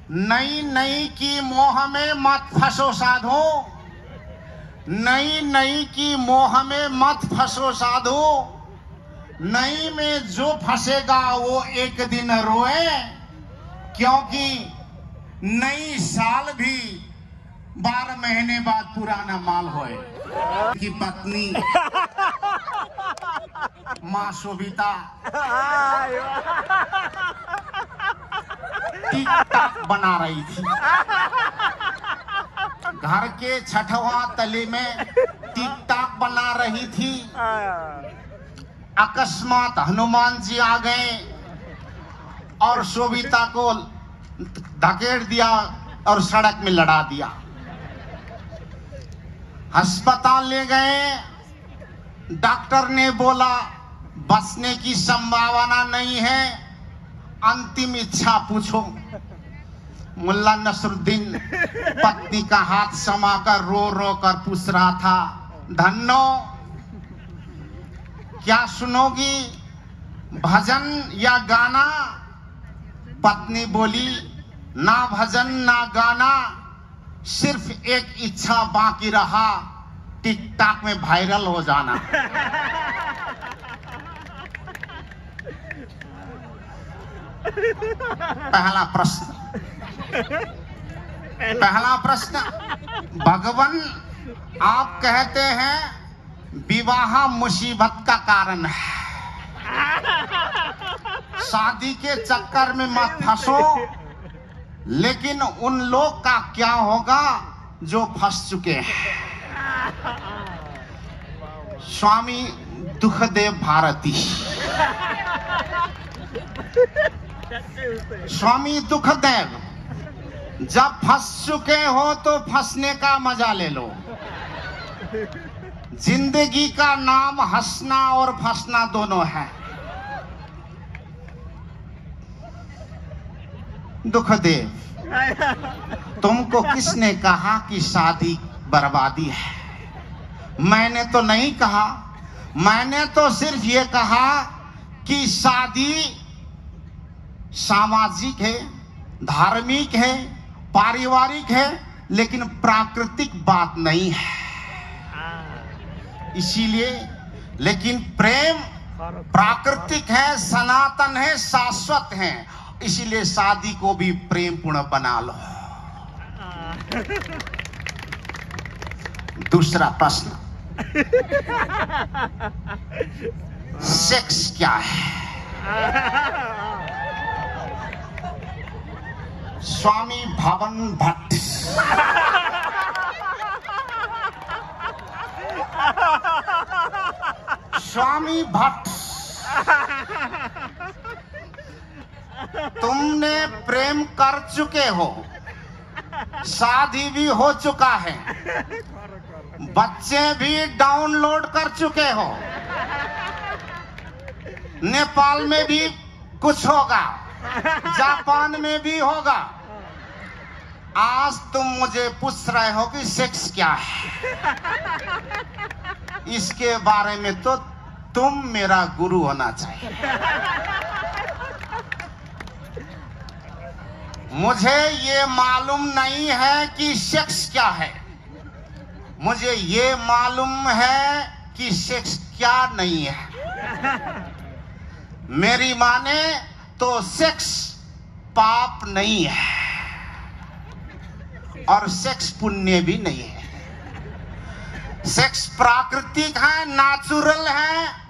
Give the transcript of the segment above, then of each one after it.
नई नई की मोह में मत फंसो साधो, नई नई की मोह में मत फंसो साधो। नई में जो फंसेगा वो एक दिन रोए, क्योंकि नई साल भी 12 महीने बाद पुराना माल होए। की पत्नी माँ शोभिता टिक टाक बना रही थी। घर के छठवां तले में टिक टाक बना रही थी। अकस्मात हनुमान जी आ गए और शोभिता को धकेल दिया और सड़क में लड़ा दिया। अस्पताल ले गए, डॉक्टर ने बोला बचने की संभावना नहीं है, अंतिम इच्छा पूछो। मुल्ला नसरुद्दीन पत्नी का हाथ समाकर रो रो कर पूछ रहा था, धन्नो क्या सुनोगी, भजन या गाना? पत्नी बोली, ना भजन ना गाना, सिर्फ एक इच्छा बाकी रहा, टिकटॉक में वायरल हो जाना। पहला प्रश्न, भगवान आप कहते हैं विवाह मुसीबत का कारण है, शादी के चक्कर में मत फंसो, लेकिन उन लोग का क्या होगा जो फंस चुके हैं? स्वामी दुखदेव भारती। स्वामी दुखदेव, जब फंस चुके हो तो फंसने का मजा ले लो। जिंदगी का नाम हंसना और फंसना दोनों है। दुखदेव, तुमको किसने कहा कि शादी बर्बादी है? मैंने तो नहीं कहा, मैंने तो सिर्फ ये कहा कि शादी सामाजिक है, धार्मिक है, पारिवारिक है, लेकिन प्राकृतिक बात नहीं है। इसीलिए, लेकिन प्रेम प्राकृतिक है, सनातन है, शाश्वत है, इसीलिए शादी को भी प्रेम पूर्ण बना लो। दूसरा प्रश्न, सेक्स क्या है? स्वामी भवन भट्ट। स्वामी भट्ट, तुमने प्रेम कर चुके हो, शादी भी हो चुका है, बच्चे भी डाउनलोड कर चुके हो, नेपाल में भी कुछ होगा, जापान में भी होगा। आज तुम मुझे पूछ रहे हो कि सेक्स क्या है? इसके बारे में तो तुम मेरा गुरु होना चाहिए। मुझे ये मालूम नहीं है कि सेक्स क्या है, मुझे ये मालूम है कि सेक्स क्या नहीं है। मेरी माने तो सेक्स पाप नहीं है और सेक्स पुण्य भी नहीं है। सेक्स प्राकृतिक है, नेचुरल है।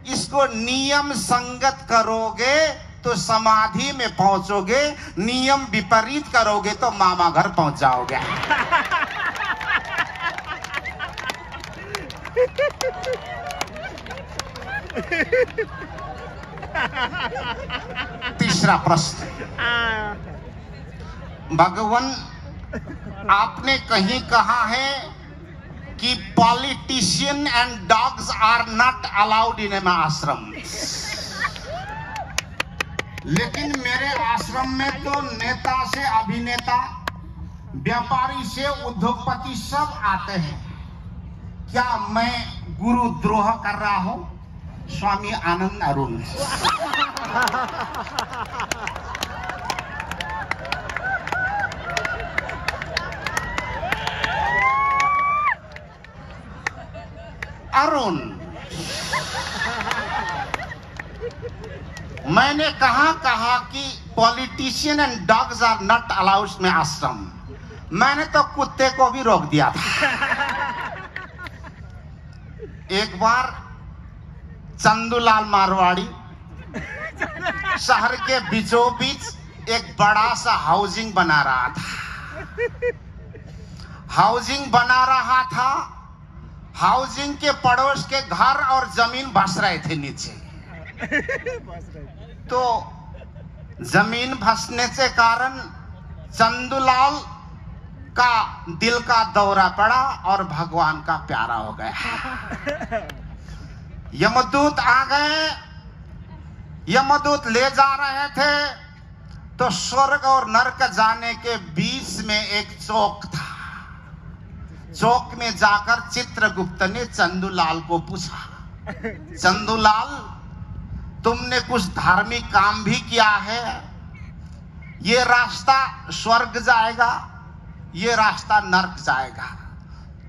इसको नियम संगत करोगे तो समाधि में पहुंचोगे, नियम विपरीत करोगे तो मामा घर पहुंच जाओगे। तीसरा प्रश्न, भगवान आपने कहीं कहा है कि politician and dogs are not allowed in an ashram, लेकिन मेरे आश्रम में तो नेता से अभिनेता, व्यापारी से उद्योगपति सब आते हैं। क्या मैं गुरुद्रोह कर रहा हूं? स्वामी आनंद अरुण। अरुण, मैंने कहा कि politician and dogs are not allowed में आश्रम। मैंने तो कुत्ते को भी रोक दिया था। एक बार चंदूलाल मारवाड़ी शहर के बीचों बीच एक बड़ा सा हाउसिंग बना रहा था। हाउसिंग के पड़ोस के घर और जमीन धंस रहे थे नीचे। तो जमीन धंसने से कारण चंदूलाल का दिल का दौरा पड़ा और भगवान का प्यारा हो गया। यमदूत आ गए, यमदूत ले जा रहे थे तो स्वर्ग और नरक जाने के बीच में एक चौक था। चौक में जाकर चित्रगुप्त ने चंदूलाल को पूछा, चंदूलाल, तुमने कुछ धार्मिक काम भी किया है, ये रास्ता स्वर्ग जाएगा, ये रास्ता नरक जाएगा,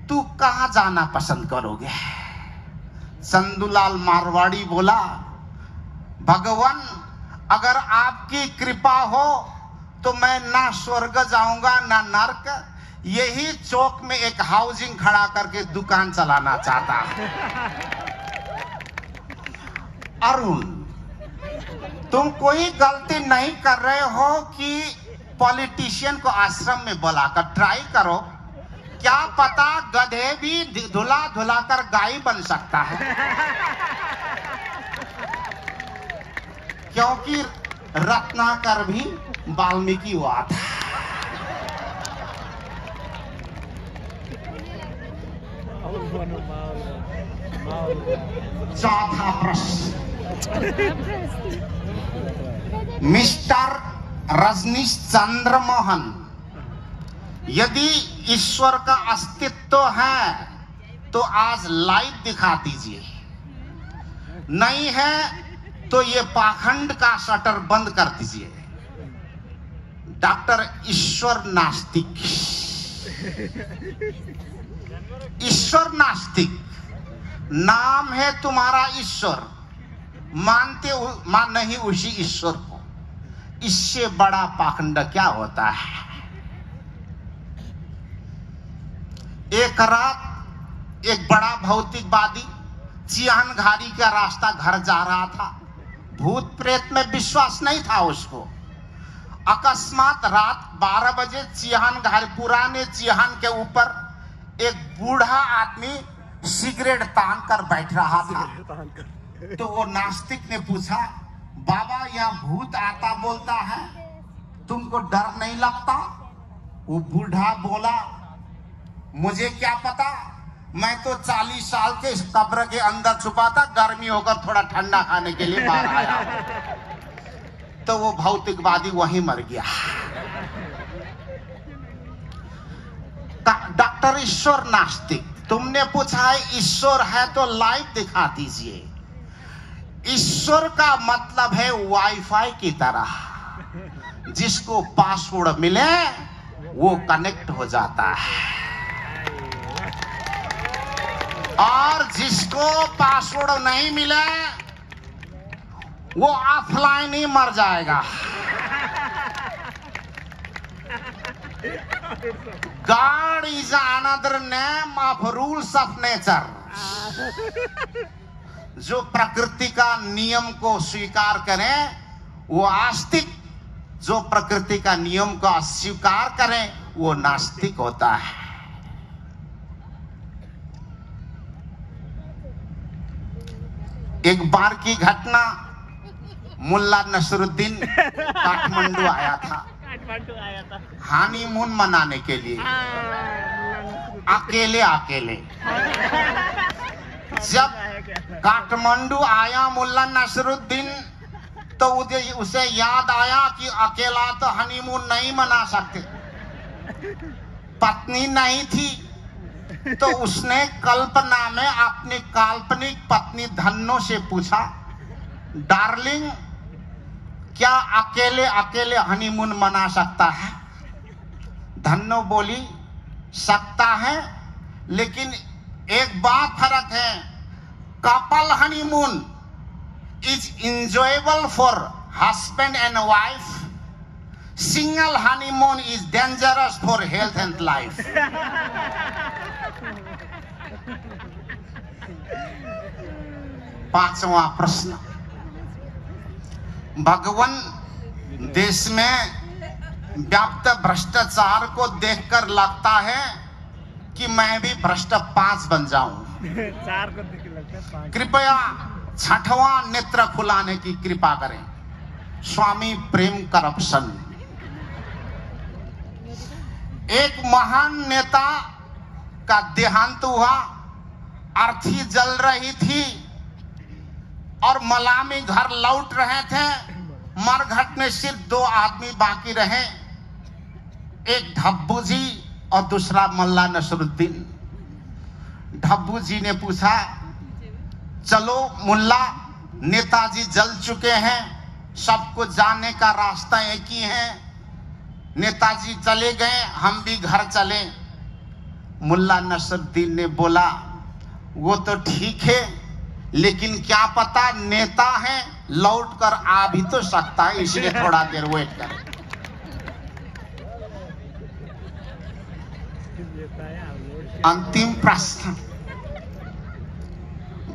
तू कहां जाना पसंद करोगे? चंदूलाल मारवाड़ी बोला, भगवान, अगर आपकी कृपा हो तो मैं ना स्वर्ग जाऊंगा ना नरक, यही चौक में एक हाउसिंग खड़ा करके दुकान चलाना चाहता। अरुण, तुम कोई गलती नहीं कर रहे हो कि पॉलिटिशियन को आश्रम में बुलाकर ट्राई करो, क्या पता गधे भी धुला धुला कर गाय बन सकता है। क्योंकि रत्नाकर भी वाल्मीकि हुआ था। चौथा प्रश्न, मिस्टर रजनीश चंद्र मोहन, यदि ईश्वर का अस्तित्व है तो आज लाइव दिखा दीजिए, नहीं है तो ये पाखंड का शटर बंद कर दीजिए। डॉक्टर ईश्वर नास्तिक, ईश्वर नास्तिक नाम है तुम्हारा ईश्वर, मान नहीं उसी ईश्वर को, इससे बड़ा पाखंड क्या होता है? एक रात एक बड़ा भौतिकवादी चिहानघारी का रास्ता घर जा रहा था। भूत प्रेत में विश्वास नहीं था उसको। अकस्मात रात 12 बजे चिहानघारी, पुराने चिहान के ऊपर एक बूढ़ा आदमी सिगरेट तान कर बैठ रहा था। तो वो नास्तिक ने पूछा, बाबा यहाँ भूत आता बोलता है, तुमको डर नहीं लगता? वो बूढ़ा बोला, मुझे क्या पता, मैं तो 40 साल के इस कब्र के अंदर छुपा था, गर्मी होकर थोड़ा ठंडा खाने के लिए बाहर आया। तो वो भौतिकवादी वहीं मर गया। डॉक्टर ईश्वर नास्तिक, तुमने पूछा है ईश्वर है तो लाइव दिखा दीजिए। ईश्वर का मतलब है वाईफाई की तरह, जिसको पासवर्ड मिले वो कनेक्ट हो जाता है, और जिसको पासवर्ड नहीं मिले वो ऑफलाइन ही मर जाएगा। God is another name of rules of nature. जो प्रकृति का नियम को स्वीकार करें वो आस्तिक, जो प्रकृति का नियम को अस्वीकार करें वो नास्तिक होता है। एक बार की घटना, मुल्ला नसरुद्दीन काठमांडू आया था हनीमून मनाने के लिए, अकेले अकेले। जब काठमांडू आया मुल्ला नसरुद्दीन तो उसे याद आया कि अकेला तो हनीमून नहीं मना सकते, पत्नी नहीं थी। तो उसने कल्पना में अपनी काल्पनिक पत्नी धन्नो से पूछा, डार्लिंग क्या अकेले अकेले हनीमून मना सकता है? धन्नो बोली, सकता है, लेकिन एक बात फर्क है, couple honeymoon is enjoyable for husband and wife. Single honeymoon is dangerous for health and life. पांचवा प्रश्न, भगवान देश में व्याप्त भ्रष्टाचार को देखकर लगता है कि मैं भी भ्रष्ट 5 बन जाऊं। कृपया 6वां नेत्र खुलाने की कृपा करें। स्वामी प्रेम करप्शन। एक महान नेता का देहांत हुआ, अर्थी जल रही थी और मलामी घर लौट रहे थे। मरघट में सिर्फ 2 आदमी बाकी रहे, एक ढब्बू जी और दूसरा मल्ला नसरुद्दीन। ढब्बू जी ने पूछा, चलो मुल्ला, नेताजी जल चुके हैं, सबको जाने का रास्ता एक ही है। नेताजी चले गए, हम भी घर चले। मुल्ला नसरुद्दीन ने बोला, वो तो ठीक है, लेकिन क्या पता नेता है, लौट कर आ भी तो सकता है, इसलिए थोड़ा देर वेट करें। अंतिम प्रश्न,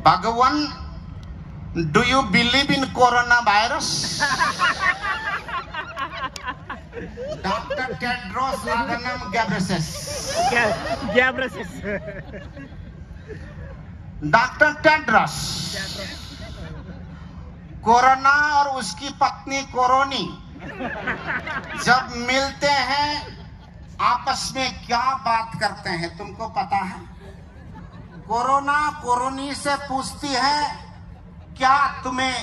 भगवान, do you believe in corona virus? Doctor Tedros Adhanom Ghebreyesus. Doctor Tedros, corona और उसकी पत्नी कोरोनी जब मिलते हैं आपस में क्या बात करते हैं तुमको पता है? कोरोना कोरोनी से पूछती है, क्या तुम्हें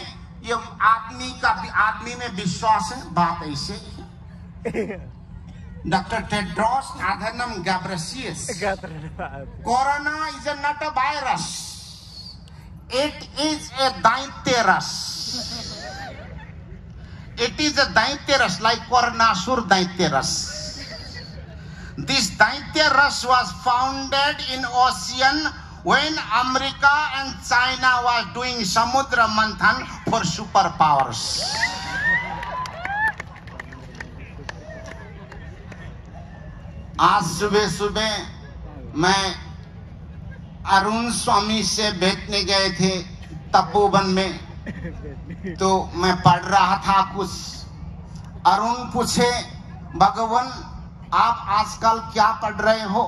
ये आदमी में विश्वास है? बात ऐसे ही। Doctor Tedros Adhanom Ghebreyesus, corona is not a virus, it is a दैत्यरस। It is a Daitya-rus, like Coronasur Daitya-rus. This Daitya-rus was founded in ocean when America and China was doing Samudra Manthan for superpowers. आज सुबह सुबह मैं अरुण स्वामी से भेंटने गए थे तपोवन में, तो मैं पढ़ रहा था कुछ। अरुण पूछे, भगवान आप आजकल क्या पढ़ रहे हो?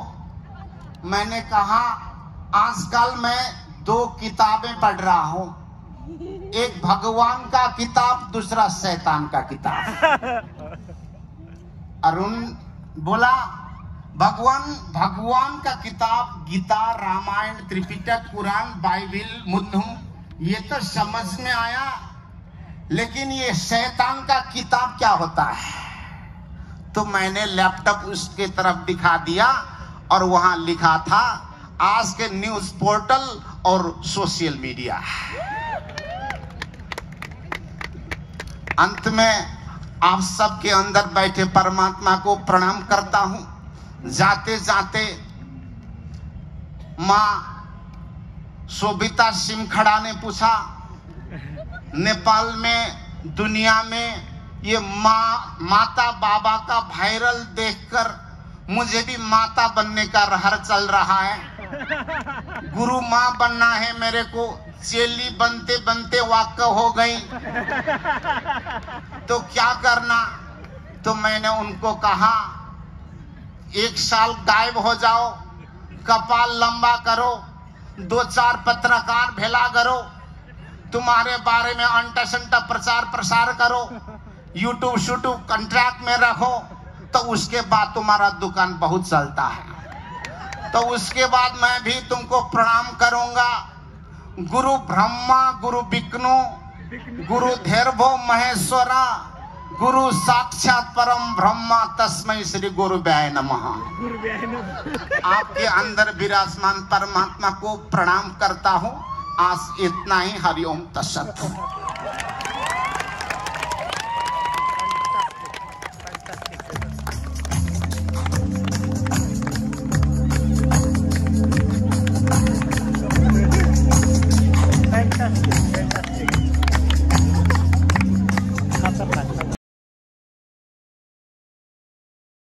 मैंने कहा, आजकल मैं 2 किताबें पढ़ रहा हूं, एक भगवान का किताब, दूसरा शैतान का किताब। अरुण बोला, भगवान का किताब गीता, रामायण, त्रिपिटक, कुरान, बाइबिल, मुद्दू, ये तो समझ में आया, लेकिन ये शैतान का किताब क्या होता है? तो मैंने लैपटॉप उसके तरफ दिखा दिया और वहां लिखा था, आज के न्यूज पोर्टल और सोशल मीडिया। अंत में आप सबके अंदर बैठे परमात्मा को प्रणाम करता हूं। जाते जाते माँ शोभिता सिमखड़ा ने पूछा, नेपाल में, दुनिया में ये माता बाबा का वायरल देखकर मुझे भी माता बनने का रहर चल रहा है। गुरु माँ बनना है मेरे को, चेली बनते बनते वाक्य हो गई, तो क्या करना? तो मैंने उनको कहा, 1 साल गायब हो जाओ, कपाल लंबा करो, 2-4 पत्रकार भेला करो, तुम्हारे बारे में अंटा संटा प्रचार प्रसार करो, यूट्यूब शूट्यूब कॉन्ट्रैक्ट में रखो, तो उसके बाद तुम्हारा दुकान बहुत चलता है। तो उसके बाद मैं भी तुमको प्रणाम करूंगा। गुरु ब्रह्मा, गुरु विष्णु, गुरु धैर्भो महेश्वरा, गुरु साक्षात परम ब्रह्मा, तस्मै श्री गुरुभ्याय नमः। आपके अंदर विराजमान परमात्मा को प्रणाम करता हूँ। आज इतना ही। हरिओम तत्सत।